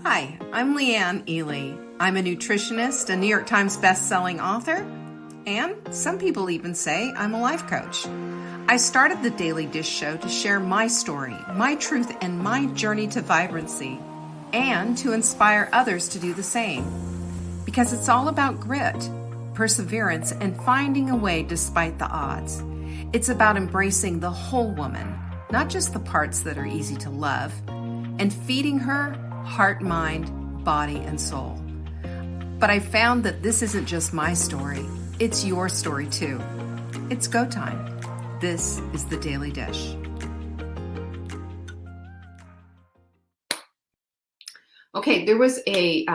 Hi, I'm Leanne Ely. I'm a nutritionist, a New York Times best-selling author, and some people even say I'm a life coach. I started the Daily Dish Show to share my story, my truth, and my journey to vibrancy, and to inspire others to do the same. Because it's all about grit, perseverance, and finding a way despite the odds. It's about embracing the whole woman, not just the parts that are easy to love, and feeding her heart, mind, body, and soul. But I found that this isn't just my story, it's your story too. It's go time. This is the Daily Dish. Okay, there was a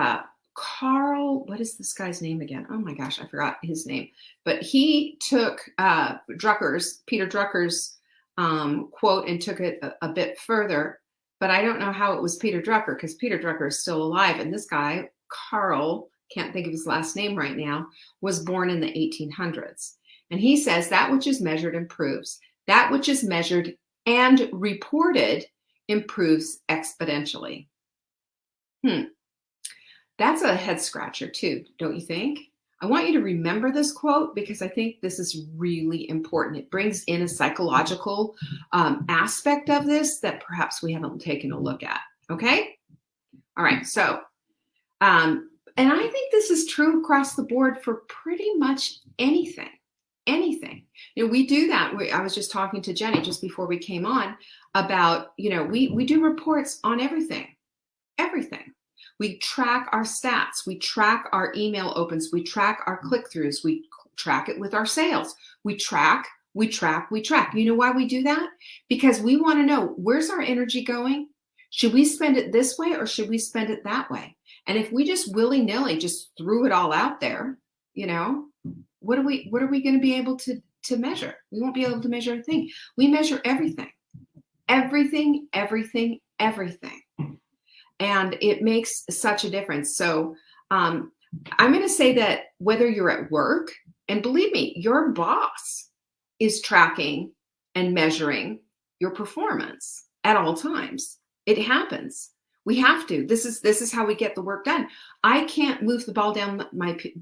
Carl, what is this guy's name again? Oh my gosh, I forgot his name. But he took Peter Drucker's quote and took it a bit further. But I don't know how it was Peter Drucker, because Peter Drucker is still alive. And this guy, Carl, can't think of his last name right now, was born in the 1800s. And he says that which is measured improves. That which is measured and reported improves exponentially. That's a head scratcher too, don't you think? I want you to remember this quote because I think this is really important. It brings in a psychological aspect of this that perhaps we haven't taken a look at. Okay? All right. So, and I think this is true across the board for pretty much anything. Anything. You know, we do that. I was just talking to Jenny just before we came on about, we do reports on everything. Everything. We track our stats. We track our email opens. We track our click-throughs. We track it with our sales. We track. You know why we do that? Because we want to know, where's our energy going? Should we spend it this way or should we spend it that way? And if we just willy-nilly just threw it all out there, what are we going to be able to measure? We won't be able to measure a thing. We measure everything. Everything. And it makes such a difference. So I'm going to say that whether you're at work, and believe me, your boss is tracking and measuring your performance at all times. It happens. We have to. This is how we get the work done. I can't move the ball down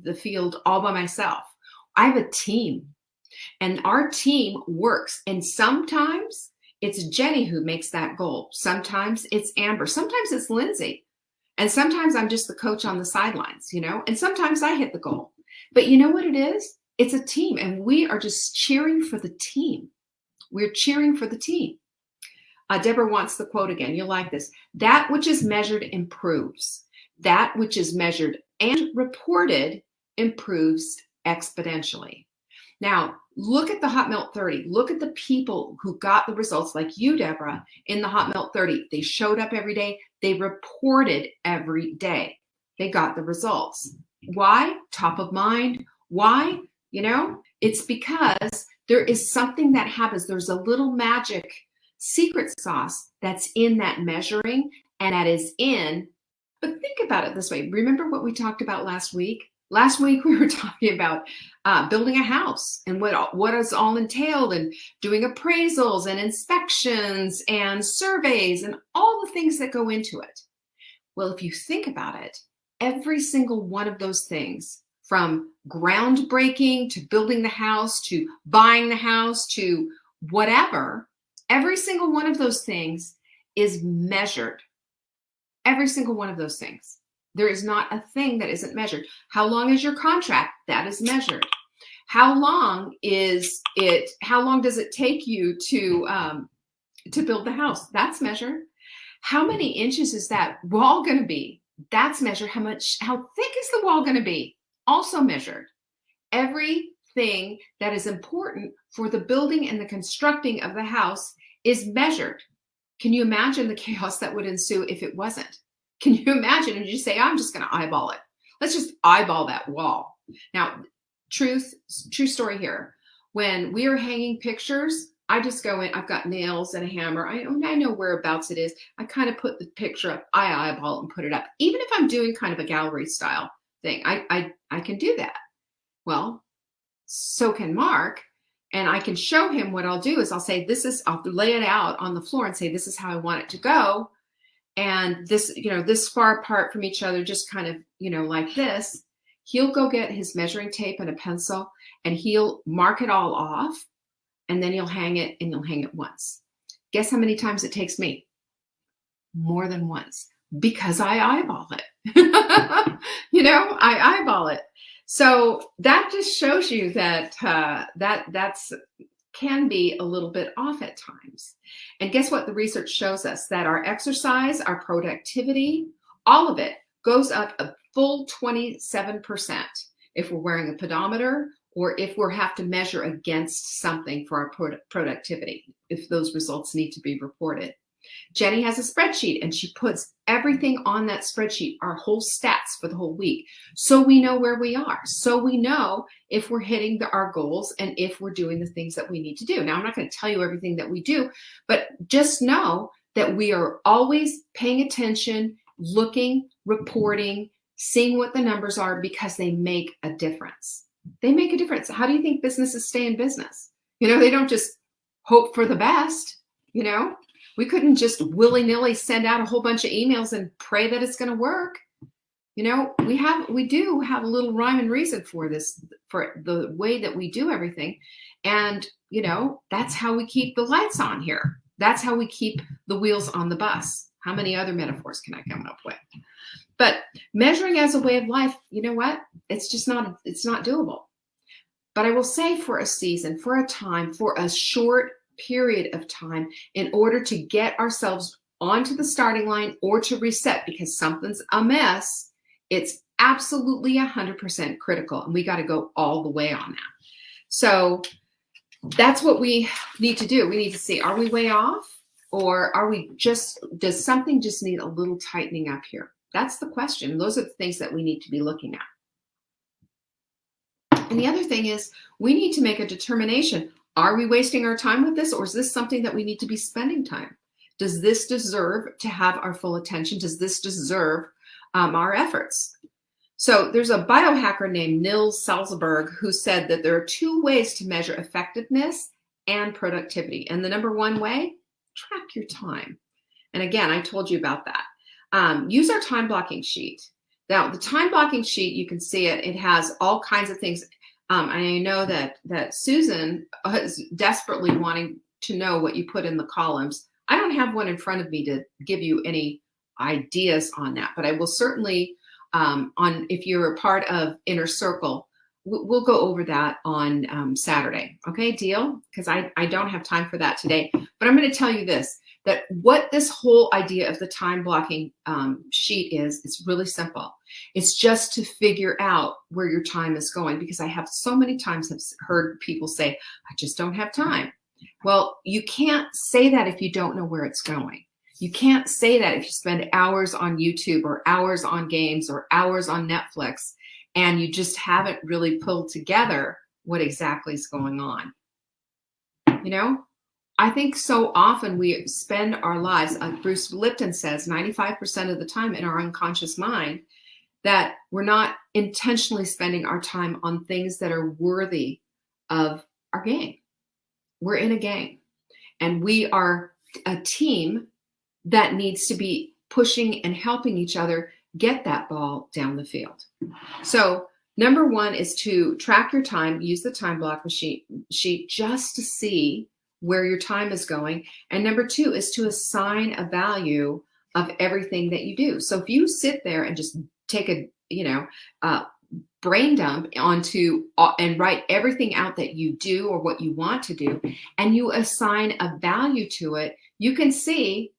the field all by myself. I have a team, and our team works. And sometimes it's Jenny who makes that goal. Sometimes it's Amber. Sometimes it's Lindsay. And sometimes I'm just the coach on the sidelines, and sometimes I hit the goal. But you know what it is? It's a team, and we are just cheering for the team. We're cheering for the team. Deborah wants the quote again. You'll like this. That which is measured improves. That which is measured and reported improves exponentially. Now, look at the Hot Melt 30. Look at the people who got the results, like you, Deborah, in the Hot Melt 30. They showed up every day. They reported every day. They got the results. Why? Top of mind. Why? It's because there is something that happens. There's a little magic secret sauce that's in that measuring, and that is but think about it this way. Remember what we talked about last week? Last week, we were talking about building a house and what is all entailed, and doing appraisals and inspections and surveys and all the things that go into it. Well, if you think about it, every single one of those things, from groundbreaking to building the house to buying the house to whatever, every single one of those things is measured. Every single one of those things. There is not a thing that isn't measured. How long is your contract? That is measured. How long does it take you to build the house? That's measured. How many inches is that wall going to be? That's measured. How thick is the wall going to be? Also measured. Everything that is important for the building and the constructing of the house is measured. Can you imagine the chaos that would ensue if it wasn't? Can you imagine? And you say, I'm just going to eyeball it. Let's just eyeball that wall. Now, true story here. When we are hanging pictures, I just go in, I've got nails and a hammer. I know whereabouts it is. I kind of put the picture up, I eyeball it and put it up. Even if I'm doing kind of a gallery style thing, I can do that. Well, so can Mark. And I can show him what I'll do is I'll say, I'll lay it out on the floor and say, this is how I want it to go. and this, this far apart from each other, just kind of, like this, he'll go get his measuring tape and a pencil and he'll mark it all off, and then he'll hang it, and he'll hang it once. Guess how many times it takes me? More than once, because I eyeball it. I eyeball it. So that just shows you that that's can be a little bit off at times. And guess what? The research shows us that our exercise, our productivity, all of it goes up a full 27% if we're wearing a pedometer, or if we have to measure against something for our productivity, if those results need to be reported. Jenny has a spreadsheet, and she puts everything on that spreadsheet, our whole stats for the whole week. So we know where we are. So we know if we're hitting our goals and if we're doing the things that we need to do. Now, I'm not going to tell you everything that we do, but just know that we are always paying attention, looking, reporting, seeing what the numbers are, because they make a difference. They make a difference. How do you think businesses stay in business? They don't just hope for the best, We couldn't just willy-nilly send out a whole bunch of emails and pray that it's going to work. We do have a little rhyme and reason for this, for the way that we do everything. And, that's how we keep the lights on here. That's how we keep the wheels on the bus. How many other metaphors can I come up with? But measuring as a way of life, you know what? It's not doable. But I will say, for a season, for a time, for a short period of time, in order to get ourselves onto the starting line or to reset because something's a mess, it's absolutely 100% critical. And we got to go all the way on that. So that's what we need to do. We need to see, are we way off, or does something just need a little tightening up here? That's the question. Those are the things that we need to be looking at. And the other thing is, we need to make a determination. Are we wasting our time with this, or is this something that we need to be spending time? Does this deserve to have our full attention? Does this deserve our efforts? So there's a biohacker named Nils Salzberg who said that there are two ways to measure effectiveness and productivity. And the number one way, track your time. And again, I told you about that. Use our time blocking sheet. Now, the time blocking sheet, you can see it. It has all kinds of things. I know that Susan is desperately wanting to know what you put in the columns. I don't have one in front of me to give you any ideas on that, but I will certainly, if you're a part of Inner Circle, we'll go over that on Saturday. Okay, deal? Because I don't have time for that today. But I'm going to tell you this, that what this whole idea of the time blocking sheet is, it's really simple. It's just to figure out where your time is going, because I have so many times have heard people say, I just don't have time. Well, you can't say that if you don't know where it's going. You can't say that if you spend hours on YouTube or hours on games or hours on Netflix and you just haven't really pulled together what exactly is going on. I think so often we spend our lives, like Bruce Lipton says, 95% of the time in our unconscious mind, that we're not intentionally spending our time on things that are worthy of our game. We're in a game, and we are a team that needs to be pushing and helping each other get that ball down the field. So number one is to track your time, use the time blocker sheet just to see where your time is going. And number two is to assign a value of everything that you do. So if you sit there and just take a brain dump onto and write everything out that you do or what you want to do, and you assign a value to it, you can see,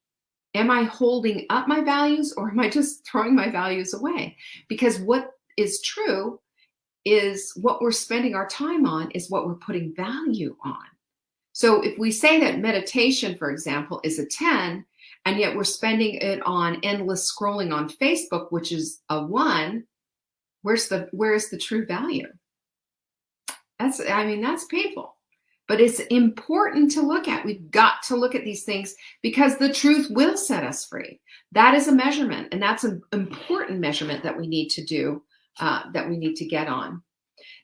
am I holding up my values, or am I just throwing my values away? Because what is true is what we're spending our time on is what we're putting value on. So if we say that meditation, for example, is a 10, and yet we're spending it on endless scrolling on Facebook, which is a 1, where's the true value? That's painful. But it's important to look at. We've got to look at these things, because the truth will set us free. That is a measurement, and that's an important measurement that we need to do, that we need to get on.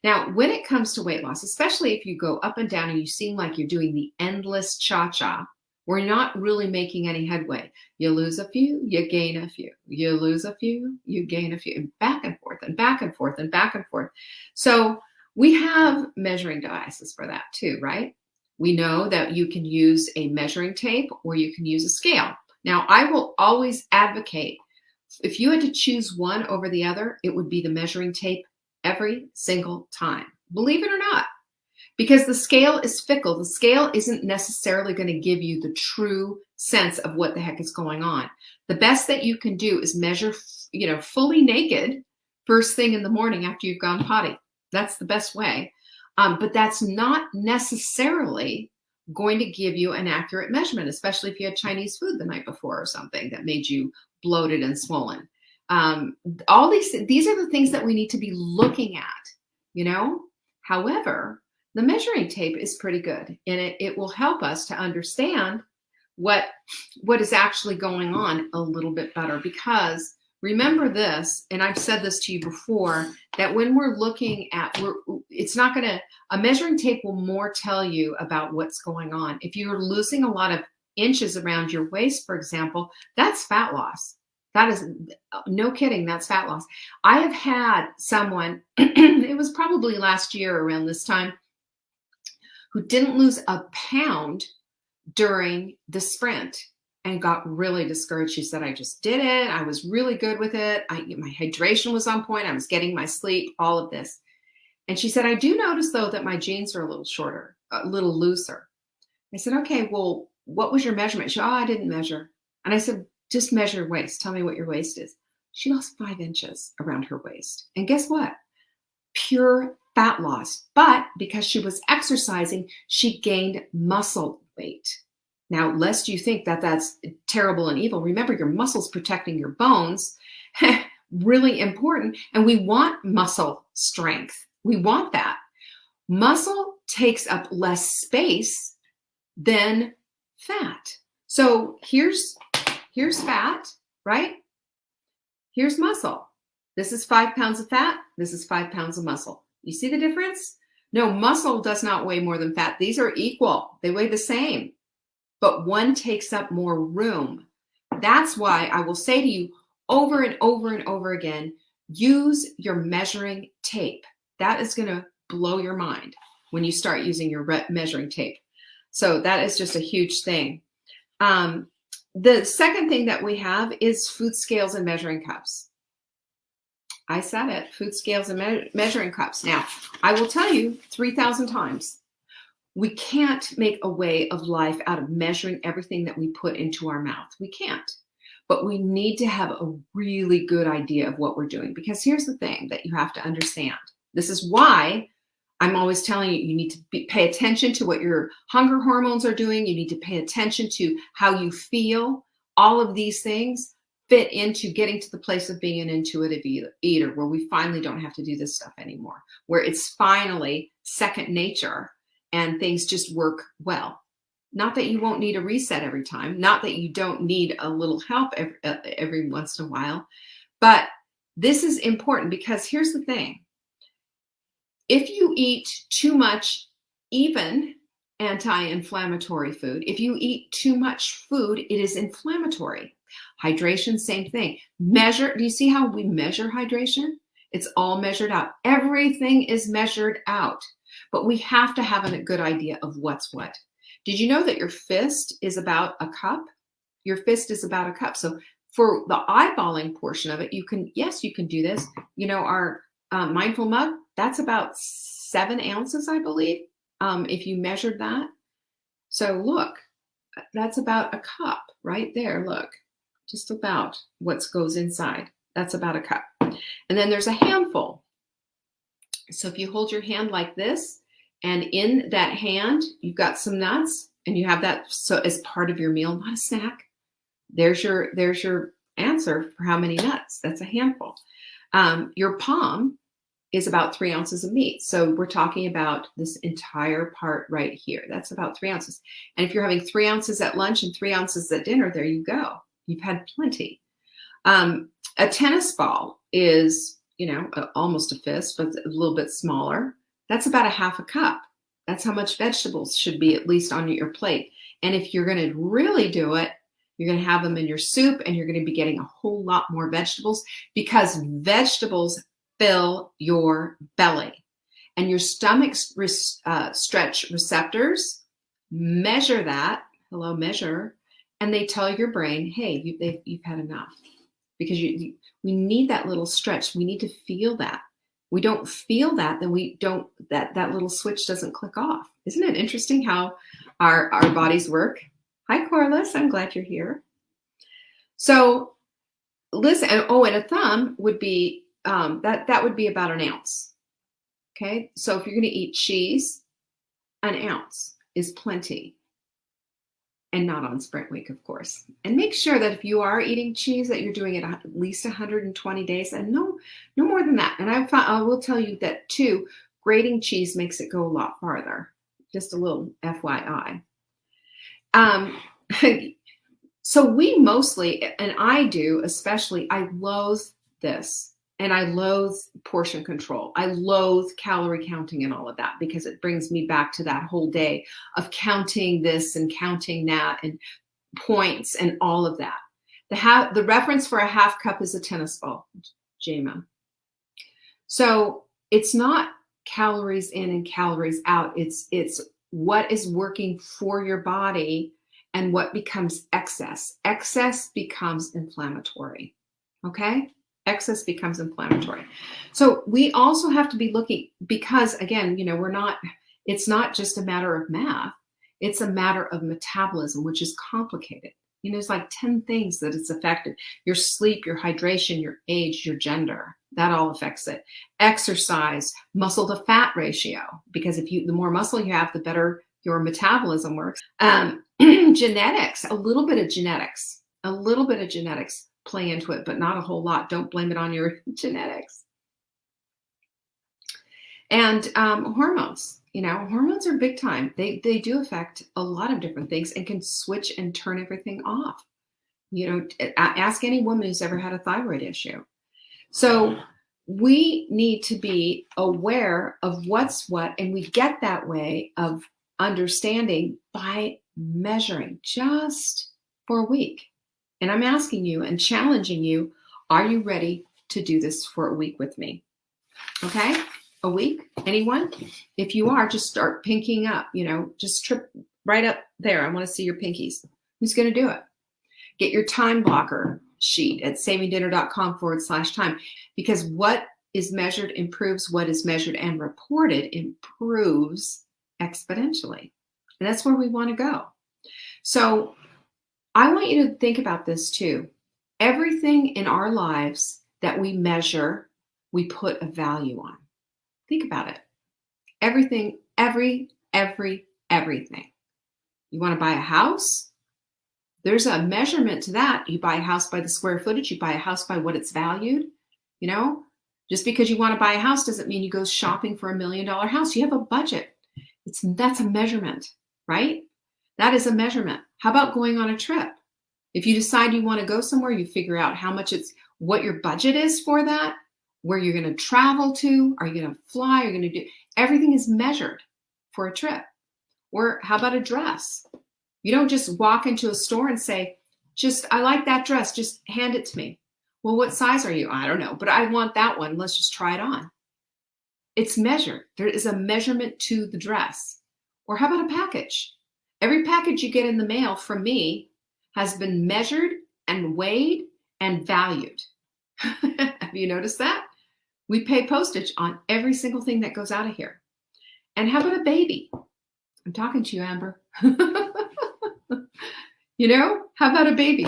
Now, when it comes to weight loss, especially if you go up and down and you seem like you're doing the endless cha-cha, we're not really making any headway. You lose a few, you gain a few. You lose a few, you gain a few. Back and forth and back and forth and back and forth. So we have measuring devices for that too, right? We know that you can use a measuring tape or you can use a scale. Now, I will always advocate, if you had to choose one over the other, it would be the measuring tape every single time. Believe it or not. Because the scale is fickle. The scale isn't necessarily going to give you the true sense of what the heck is going on. The best that you can do is measure, fully naked first thing in the morning after you've gone potty. That's the best way. But that's not necessarily going to give you an accurate measurement, especially if you had Chinese food the night before or something that made you bloated and swollen. All these are the things that we need to be looking at, However, the measuring tape is pretty good, and it will help us to understand what is actually going on a little bit better. Because remember this, and I've said this to you before, that when we're looking at, a measuring tape will more tell you about what's going on. If you're losing a lot of inches around your waist, for example, that's fat loss. That is, no kidding, that's fat loss. I have had someone, it was probably last year around this time, who didn't lose a pound during the sprint and got really discouraged. She said, I just did it. I was really good with it. My hydration was on point. I was getting my sleep, all of this. And she said, I do notice, though, that my jeans are a little shorter, a little looser. I said, okay, well, what was your measurement? She said, I didn't measure. And I said, just measure your waist. Tell me what your waist is. She lost 5 inches around her waist. And guess what? Pure fat loss. But because she was exercising, she gained muscle weight. Now, lest you think that that's terrible and evil, remember your muscles protecting your bones, really important. And we want muscle strength. We want that. Muscle takes up less space than fat. So here's fat, right? Here's muscle. This is 5 pounds of fat. This is 5 pounds of muscle. You see the difference? No, muscle does not weigh more than fat. These are equal. They weigh the same, but one takes up more room. That's why I will say to you over and over and over again, use your measuring tape. That is going to blow your mind when you start using your measuring tape. So that is just a huge thing. The second thing that we have is food scales and measuring cups. I said it, food scales and measuring cups. Now, I will tell you 3,000 times, we can't make a way of life out of measuring everything that we put into our mouth. We can't. But we need to have a really good idea of what we're doing. Because here's the thing that you have to understand. This is why I'm always telling you, you need to pay attention to what your hunger hormones are doing. You need to pay attention to how you feel. All of these things fit into getting to the place of being an intuitive eater, where we finally don't have to do this stuff anymore, where it's finally second nature and things just work well. Not that you won't need a reset every time, not that you don't need a little help every once in a while, but this is important because here's the thing. If you eat too much, even anti-inflammatory food, if you eat too much food, it is inflammatory. Hydration, same thing. Do you see how we measure hydration? It's all measured out. Everything is measured out, but we have to have a good idea of what's what. Did you know that your fist is about a cup? Your fist is about a cup. So for the eyeballing portion of it, you can do this. Our mindful mug, that's about 7 ounces, I believe, if you measured that. So look, that's about a cup right there. Look, just about what goes inside. That's about a cup. And then there's a handful. So if you hold your hand like this, and in that hand, you've got some nuts, and you have that so as part of your meal, not a snack. There's your answer for how many nuts. That's a handful. Your palm is about 3 ounces of meat. So we're talking about this entire part right here. That's about 3 ounces. And if you're having 3 ounces at lunch and 3 ounces at dinner, there you go. You've had plenty. A tennis ball is, almost a fist, but a little bit smaller. That's about a half a cup. That's how much vegetables should be at least on your plate. And if you're going to really do it, you're going to have them in your soup, and you're going to be getting a whole lot more vegetables, because vegetables fill your belly, and your stomach stretch receptors measure that. Hello, measure. And they tell your brain, hey, you've had enough, because we need that little stretch. We need to feel that. We don't feel that, then that little switch doesn't click off. Isn't it interesting how our bodies work? Hi, Corliss. I'm glad you're here. So listen, and a thumb would be, that would be about an ounce. Okay. So if you're going to eat cheese, an ounce is plenty. And not on Sprint Week, of course. And make sure that if you are eating cheese, that you're doing it at least 120 days, and no more than that. And I will tell you that too, grating cheese makes it go a lot farther. Just a little FYI. So we mostly, and I do especially, I loathe this. And I loathe portion control. I loathe calorie counting and all of that, because it brings me back to that whole day of counting this and counting that and points and all of that. The reference for a half cup is a tennis ball, Jama. So it's not calories in and calories out. It's what is working for your body and what becomes excess. Excess becomes inflammatory. Okay? Excess becomes inflammatory. So we also have to be looking, because again, it's not just a matter of math. It's a matter of metabolism, which is complicated. There's like 10 things that it's affected. Your sleep, your hydration, your age, your gender, that all affects it. Exercise, muscle to fat ratio, because the more muscle you have, the better your metabolism works. Genetics, a little bit of genetics play into it, but not a whole lot. Don't blame it on your genetics. And hormones, hormones are big time. They do affect a lot of different things and can switch and turn everything off. Ask any woman who's ever had a thyroid issue. So we need to be aware of what's what, and we get that way of understanding by measuring just for a week. And I'm asking you and challenging you, are you ready to do this for a week with me? Okay? A week? Anyone? If you are, just start pinking up, just trip right up there. I want to see your pinkies. Who's going to do it? Get your time blocker sheet at savingdinner.com/time, because what is measured improves. What is measured and reported improves exponentially. And that's where we want to go. So I want you to think about this too. Everything in our lives that we measure, we put a value on. Think about it. Everything, everything. You want to buy a house? There's a measurement to that. You buy a house by the square footage. You buy a house by what it's valued. Just because you want to buy a house doesn't mean you go shopping for $1 million house. You have a budget. That's a measurement, right? That is a measurement. How about going on a trip? If you decide you want to go somewhere, you figure out what your budget is for that, where you're going to travel to, are you going to fly, are you going to do, everything is measured for a trip. Or how about a dress? You don't just walk into a store and say, I like that dress, just hand it to me. Well, what size are you? I don't know, but I want that one. Let's just try it on. It's measured. There is a measurement to the dress. Or how about a package? Every package you get in the mail from me has been measured and weighed and valued. Have you noticed that? We pay postage on every single thing that goes out of here. And how about a baby? I'm talking to you, Amber. How about a baby?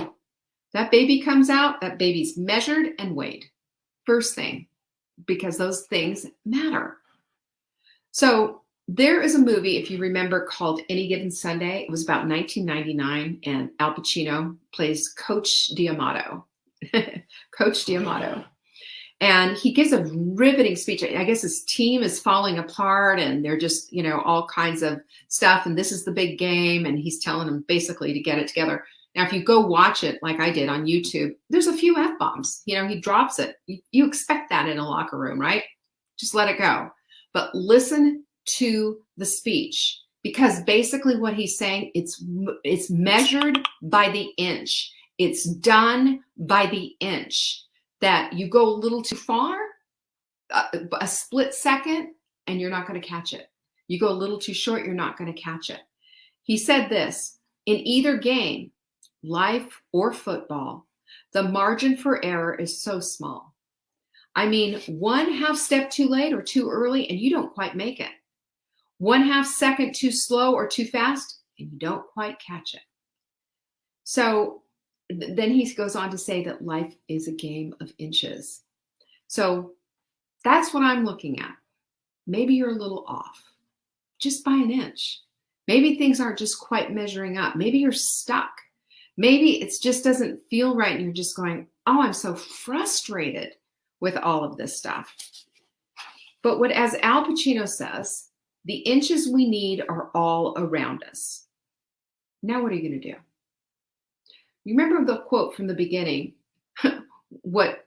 That baby comes out, that baby's measured and weighed. First thing, because those things matter. So there is a movie, if you remember, called Any Given Sunday. It was about 1999, and Al Pacino plays Coach D'Amato. Coach D'Amato. And he gives a riveting speech. I guess his team is falling apart, and they're just, all kinds of stuff. And this is the big game. And he's telling them basically to get it together. Now, if you go watch it like I did on YouTube, there's a few F-bombs. He drops it. You expect that in a locker room, right? Just let it go. But listen to the speech, because basically what he's saying, it's measured by the inch. It's done by the inch. That you go a little too far, a split second, and you're not going to catch it. You go a little too short, you're not going to catch it. He said this: in either game, life or football, the margin for error is so small. I mean, 1/2 step too late or too early, and you don't quite make it. 1/2 second too slow or too fast, and you don't quite catch it. So then he goes on to say that life is a game of inches. So that's what I'm looking at. Maybe you're a little off, just by an inch. Maybe things aren't just quite measuring up. Maybe you're stuck. Maybe it just doesn't feel right and you're just going, oh, I'm so frustrated with all of this stuff. But as Al Pacino says, the inches we need are all around us. Now what are you going to do? You remember the quote from the beginning, what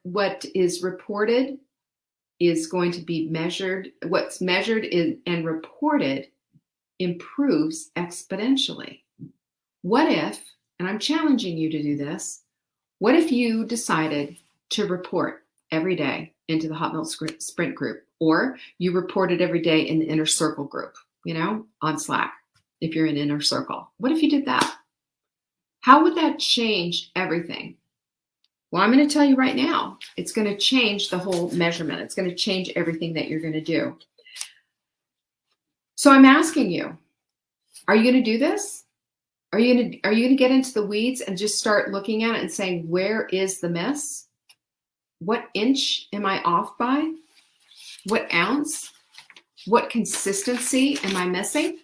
is reported is going to be measured. What's measured and reported improves exponentially. What if, and I'm challenging you to do this, what if you decided to report every day into the Hot Milk Sprint group, or you reported every day in the Inner Circle group, on Slack, if you're in Inner Circle? What if you did that? How would that change everything? Well, I'm going to tell you right now, it's going to change the whole measurement. It's going to change everything that you're going to do. So I'm asking you, are you going to do this? Are you going to get into the weeds and just start looking at it and saying, where is the miss? What inch am I off by? What ounce? What consistency am I missing?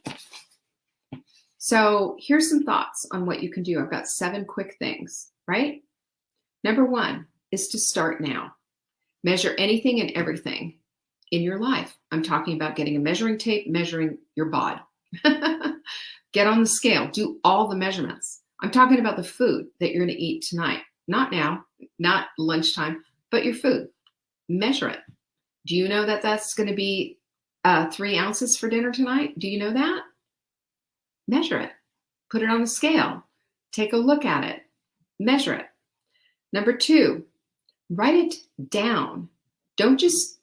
So here's some thoughts on what you can do. I've got 7 quick things, right? Number 1 is to start now. Measure anything and everything in your life. I'm talking about getting a measuring tape, measuring your bod. Get on the scale, do all the measurements. I'm talking about the food that you're going to eat tonight. Not now, not lunchtime, but your food. Measure it. Do you know that that's going to be 3 ounces for dinner tonight? Do you know that? Measure it. Put it on the scale. Take a look at it. Measure it. Number 2, write it down. Don't just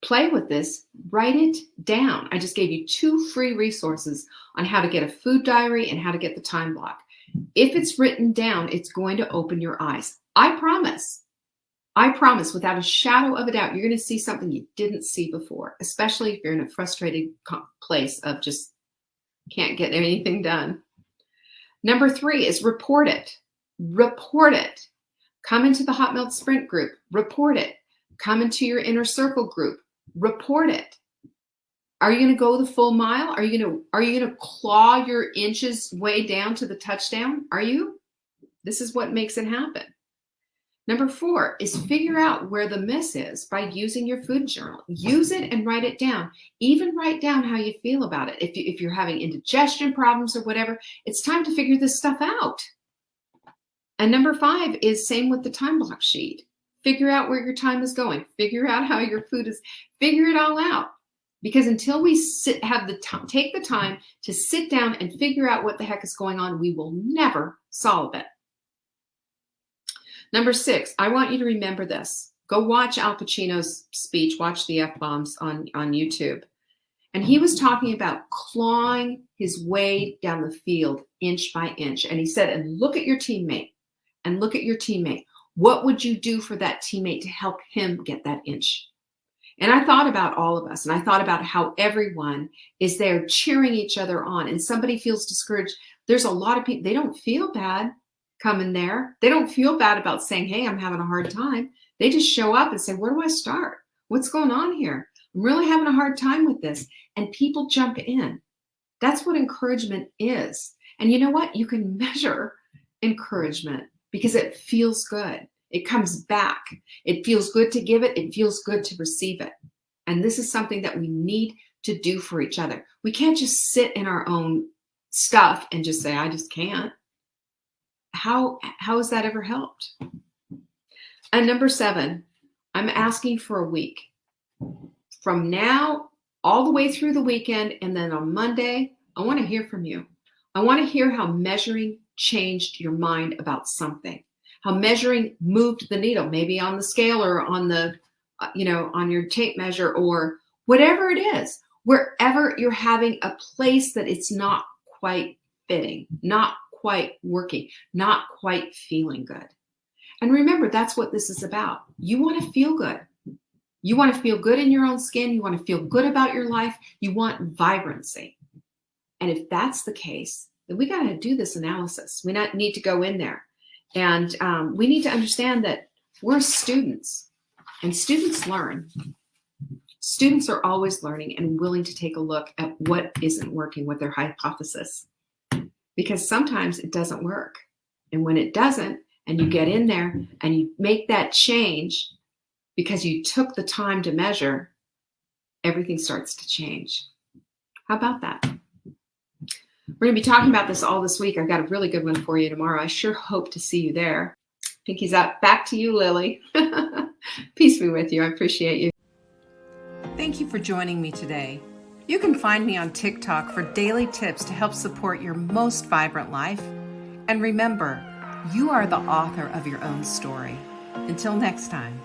play with this. Write it down. I just gave you 2 free resources on how to get a food diary and how to get the time block. If it's written down, it's going to open your eyes. I promise without a shadow of a doubt, you're going to see something you didn't see before, especially if you're in a frustrated place of just can't get anything done. Number 3 is report it. Report it. Come into the Hot Milk Sprint group. Report it. Come into your Inner Circle group. Report it. Are you going to go the full mile? Are you going to claw your inches way down to the touchdown? Are you? This is what makes it happen. Number 4 is figure out where the miss is by using your food journal. Use it and write it down. Even write down how you feel about it. If you're having indigestion problems or whatever, it's time to figure this stuff out. And number 5 is same with the time block sheet. Figure out where your time is going. Figure out how your food is. Figure it all out. Because until we take the time to sit down and figure out what the heck is going on, we will never solve it. Number 6, I want you to remember this. Go watch Al Pacino's speech, watch the F-bombs on YouTube. And he was talking about clawing his way down the field inch by inch. And he said, and look at your teammate, and look at your teammate. What would you do for that teammate to help him get that inch? And I thought about all of us, and I thought about how everyone is there cheering each other on, and somebody feels discouraged. There's a lot of people, they don't feel bad coming there. They don't feel bad about saying, hey, I'm having a hard time. They just show up and say, where do I start? What's going on here? I'm really having a hard time with this. And people jump in. That's what encouragement is. And you know what? You can measure encouragement because it feels good. It comes back. It feels good to give it. It feels good to receive it. And this is something that we need to do for each other. We can't just sit in our own stuff and just say, I just can't. How has that ever helped? And number 7, I'm asking for a week. From now all the way through the weekend. And then on Monday, I want to hear from you. I want to hear how measuring changed your mind about something, how measuring moved the needle, maybe on the scale or on the, on your tape measure or whatever it is, wherever you're having a place that it's not quite fitting, not quite working, not quite feeling good. And remember, that's what this is about. You want to feel good. You want to feel good in your own skin. You want to feel good about your life. You want vibrancy. And if that's the case, then we got to do this analysis. We need to go in there. And we need to understand that we're students, and students learn. Students are always learning and willing to take a look at what isn't working with their hypothesis, because sometimes it doesn't work. And when it doesn't, and you get in there and you make that change because you took the time to measure, everything starts to change. How about that? We're going to be talking about this all this week. I've got a really good one for you tomorrow. I sure hope to see you there. Pinky's up. Back to you, Lily. Peace be with you. I appreciate you. Thank you for joining me today. You can find me on TikTok for daily tips to help support your most vibrant life. And remember, you are the author of your own story. Until next time.